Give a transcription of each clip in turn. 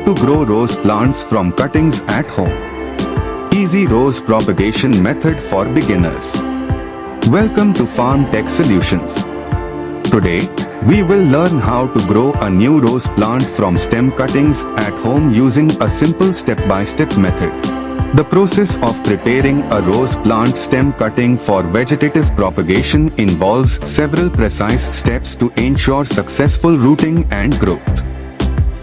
to grow rose plants from cuttings at home. Easy rose propagation method for beginners. Welcome to FarmTech Solutions. Today, we will learn how to grow a new rose plant from stem cuttings at home using a simple step-by-step method. The process of preparing a rose plant stem cutting for vegetative propagation involves several precise steps to ensure successful rooting and growth.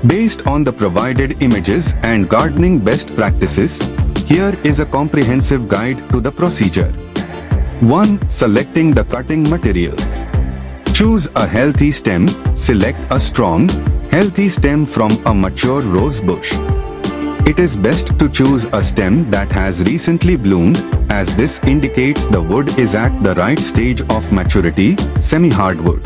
Based on the provided images and gardening best practices, here is a comprehensive guide to the procedure. 1. Selecting the cutting material. Choose a healthy stem. Select a strong, healthy stem from a mature rose bush. It is best to choose a stem that has recently bloomed, as this indicates the wood is at the right stage of maturity, semi-hardwood.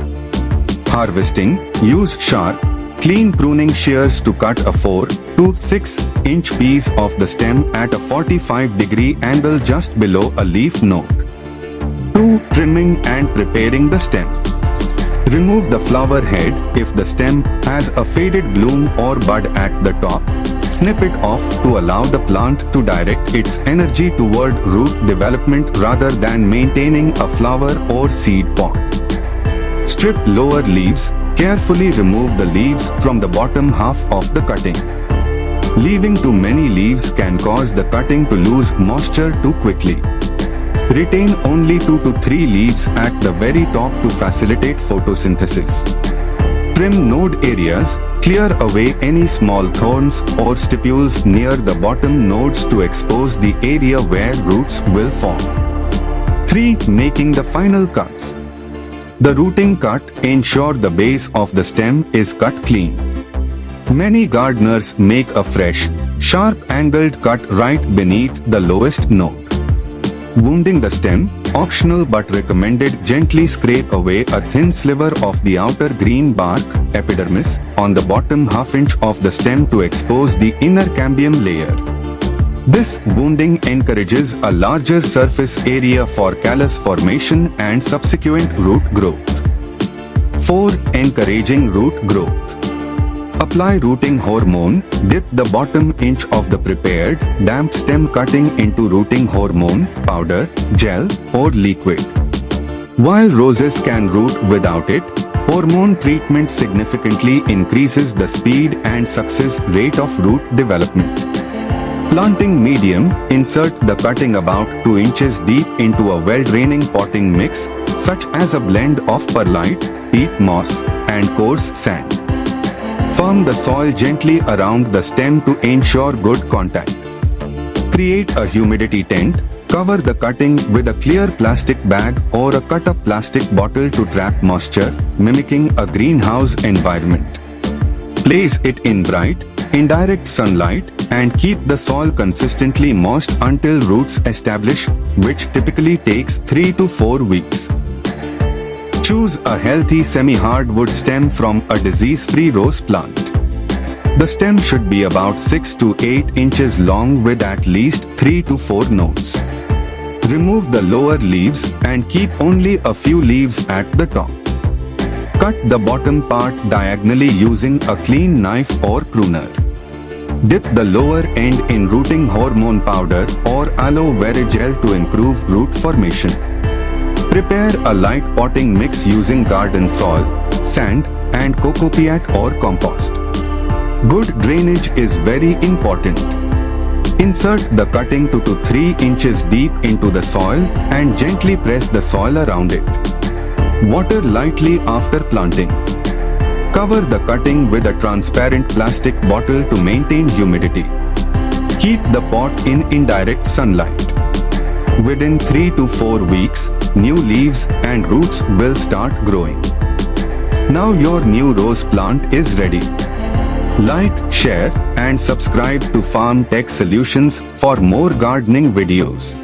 Harvesting. Use sharp, clean pruning shears to cut a 4 to 6 inch piece of the stem at a 45-degree angle just below a leaf node. 2. Trimming and preparing the stem. Remove the flower head if the stem has a faded bloom or bud at the top. Snip it off to allow the plant to direct its energy toward root development rather than maintaining a flower or seed pod. Strip lower leaves. Carefully remove the leaves from the bottom half of the cutting. Leaving too many leaves can cause the cutting to lose moisture too quickly. Retain only 2 to 3 leaves at the very top to facilitate photosynthesis. Trim node areas. Clear away any small thorns or stipules near the bottom nodes to expose the area where roots will form. 3. Making the final cuts. The rooting cut. Ensure the base of the stem is cut clean. Many gardeners make a fresh, sharp-angled cut right beneath the lowest node. Wounding the stem. Optional but recommended. Gently scrape away a thin sliver of the outer green bark, epidermis, on the bottom half-inch of the stem to expose the inner cambium layer. This wounding encourages a larger surface area for callus formation and subsequent root growth. 4. Encouraging root growth. Apply rooting hormone. Dip the bottom inch of the prepared, damp stem cutting into rooting hormone, powder, gel, or liquid. While roses can root without it, hormone treatment significantly increases the speed and success rate of root development. Planting medium. Insert the cutting about 2 inches deep into a well-draining potting mix, such as a blend of perlite, peat moss, and coarse sand. Firm the soil gently around the stem to ensure good contact. Create a humidity tent. Cover the cutting with a clear plastic bag or a cut-up plastic bottle to trap moisture, mimicking a greenhouse environment. Place it in bright, indirect sunlight and keep the soil consistently moist until roots establish, which typically takes 3 to 4 weeks. Choose a healthy semi-hardwood stem from a disease-free rose plant. The stem should be about 6 to 8 inches long with at least 3 to 4 nodes. Remove the lower leaves and keep only a few leaves at the top. Cut the bottom part diagonally using a clean knife or pruner. Dip the lower end in rooting hormone powder or aloe vera gel to improve root formation. Prepare a light potting mix using garden soil, sand, and cocopeat or compost. Good drainage is very important. Insert the cutting 2 to 3 inches deep into the soil and gently press the soil around it. Water lightly after planting. Cover the cutting with a transparent plastic bottle to maintain humidity. Keep the pot in indirect sunlight. Within 3 to 4 weeks, new leaves and roots will start growing. Now your new rose plant is ready. Like, share, and subscribe to FarmTech Solutions for more gardening videos.